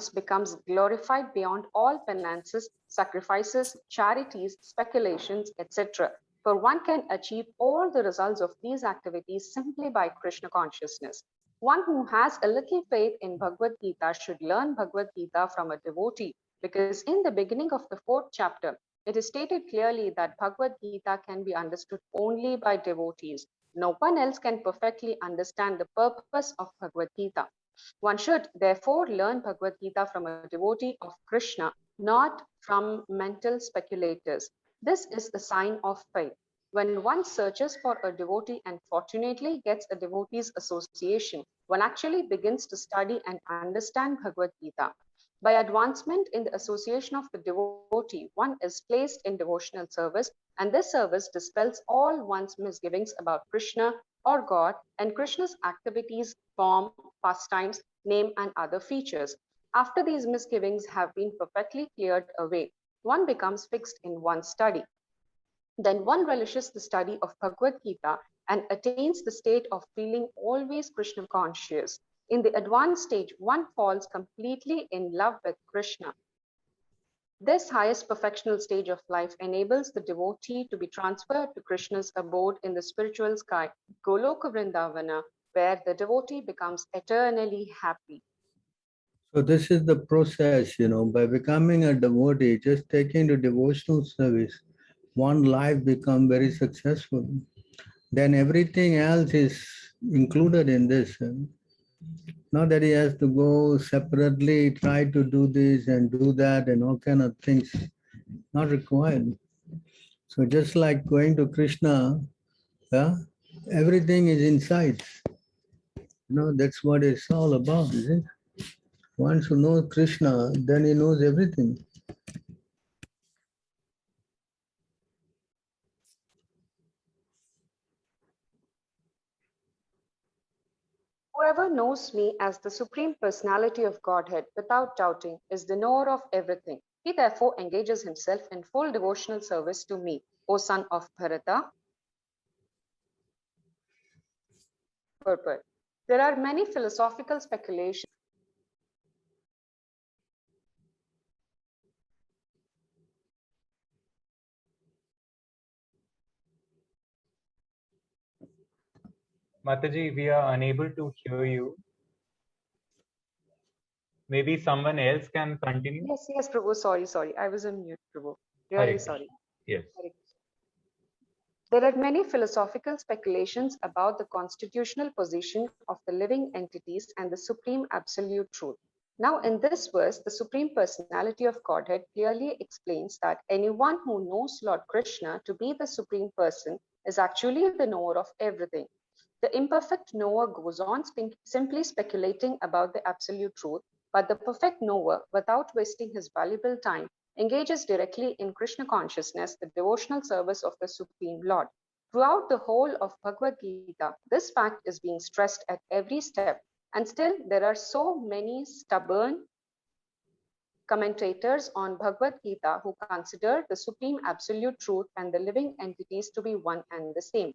Speaker 7: becomes glorified beyond all penances, sacrifices, charities, speculations, etc. For one can achieve all the results of these activities simply by Krishna consciousness. One who has a little faith in Bhagavad Gita should learn Bhagavad Gita from a devotee, because in the beginning of the 4th chapter, it is stated clearly that Bhagavad Gita can be understood only by devotees. No one else can perfectly understand the purpose of Bhagavad Gita. One should therefore learn Bhagavad Gita from a devotee of Krishna, not from mental speculators. This is a sign of faith. When one searches for a devotee and fortunately gets a devotee's association, one actually begins to study and understand Bhagavad Gita. By advancement in the association of the devotee, one is placed in devotional service, and this service dispels all one's misgivings about Krishna or God and Krishna's activities, form, pastimes, name, and other features. After these misgivings have been perfectly cleared away, one becomes fixed in one study. Then one relishes the study of Bhagavad Gita and attains the state of feeling always Krishna conscious. In the advanced stage, one falls completely in love with Krishna. This highest perfectional stage of life enables the devotee to be transferred to Krishna's abode in the spiritual sky, Goloka Vrindavana, where the devotee becomes eternally happy.
Speaker 2: So this is the process, by becoming a devotee, just taking the devotional service, one life become very successful. Then everything else is included in this. Not that he has to go separately, try to do this and do that and all kind of things. Not required. So just like going to Krishna, everything is inside. That's what it's all about, is it? Once who knows Krishna, then he knows everything.
Speaker 7: Whoever knows me as the Supreme Personality of Godhead without doubting is the knower of everything. He therefore engages himself in full devotional service to me, O son of Bharata. Purport. There are many philosophical speculations.
Speaker 3: Mataji, we are unable to hear you. Maybe someone else can continue.
Speaker 7: Yes, Prabhu. Sorry. I was on mute, Prabhu.
Speaker 3: Hare
Speaker 7: Really
Speaker 3: Krishna.
Speaker 7: sorry.
Speaker 3: Yes.
Speaker 7: There are many philosophical speculations about the constitutional position of the living entities and the supreme absolute truth. Now, in this verse, the Supreme Personality of Godhead clearly explains that anyone who knows Lord Krishna to be the Supreme Person is actually the knower of everything. The imperfect knower goes on simply speculating about the absolute truth, but the perfect knower, without wasting his valuable time, engages directly in Krishna consciousness, the devotional service of the Supreme Lord. Throughout the whole of Bhagavad Gita, this fact is being stressed at every step, and still there are so many stubborn commentators on Bhagavad Gita who consider the Supreme Absolute Truth and the living entities to be one and the same.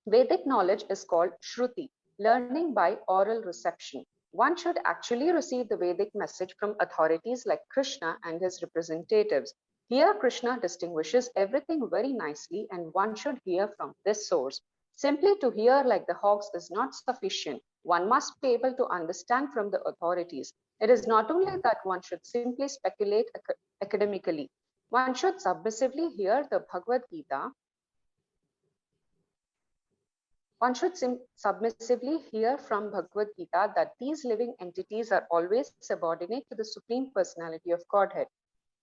Speaker 7: Vedic knowledge is called Shruti, learning by oral reception. One should actually receive the Vedic message from authorities like Krishna and his representatives. Here, Krishna distinguishes everything very nicely, and one should hear from this source. Simply to hear like the hogs is not sufficient. One must be able to understand from the authorities. It is not only that one should simply speculate academically. One should submissively hear the Bhagavad Gita. One should submissively hear from Bhagavad Gita that these living entities are always subordinate to the Supreme Personality of Godhead.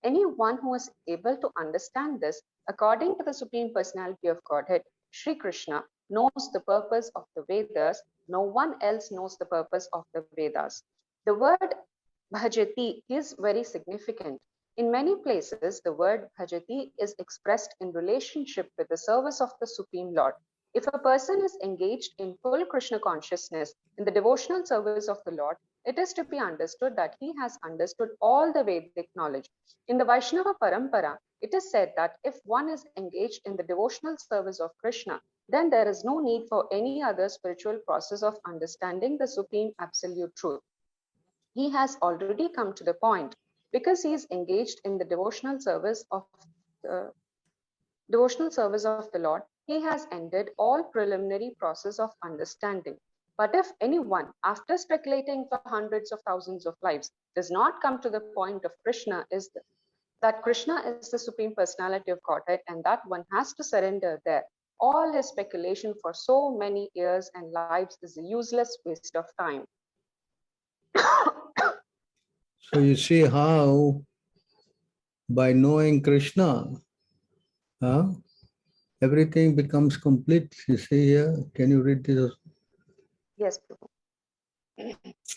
Speaker 7: Anyone who is able to understand this, according to the Supreme Personality of Godhead, Sri Krishna, knows the purpose of the Vedas. No one else knows the purpose of the Vedas. The word bhajati is very significant. In many places, the word bhajati is expressed in relationship with the service of the Supreme Lord. If a person is engaged in full Krishna consciousness in the devotional service of the Lord, it is to be understood that he has understood all the Vedic knowledge. In the Vaishnava Parampara, it is said that if one is engaged in the devotional service of Krishna, then there is no need for any other spiritual process of understanding the Supreme Absolute Truth. He has already come to the point because he is engaged in the devotional service of the Lord. He has ended all preliminary process of understanding. But if anyone, after speculating for hundreds of thousands of lives, does not come to the point of Krishna, that Krishna is the Supreme Personality of Godhead and that one has to surrender there, all his speculation for so many years and lives is a useless waste of time.
Speaker 2: So you see how by knowing Krishna, everything becomes complete. You see here, can you read this?
Speaker 7: Yes, Prabhu.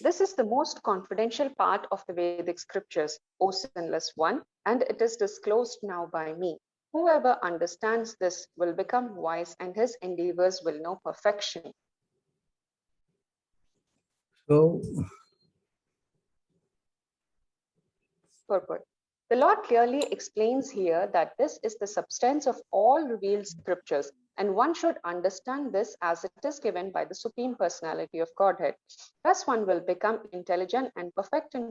Speaker 7: This is the most confidential part of the Vedic scriptures, O sinless one, and it is disclosed now by me. Whoever understands this will become wise and his endeavors will know perfection.
Speaker 2: So
Speaker 7: purport. The Lord clearly explains here that this is the substance of all revealed scriptures, and one should understand this as it is given by the Supreme Personality of Godhead. Thus one will become intelligent and perfect in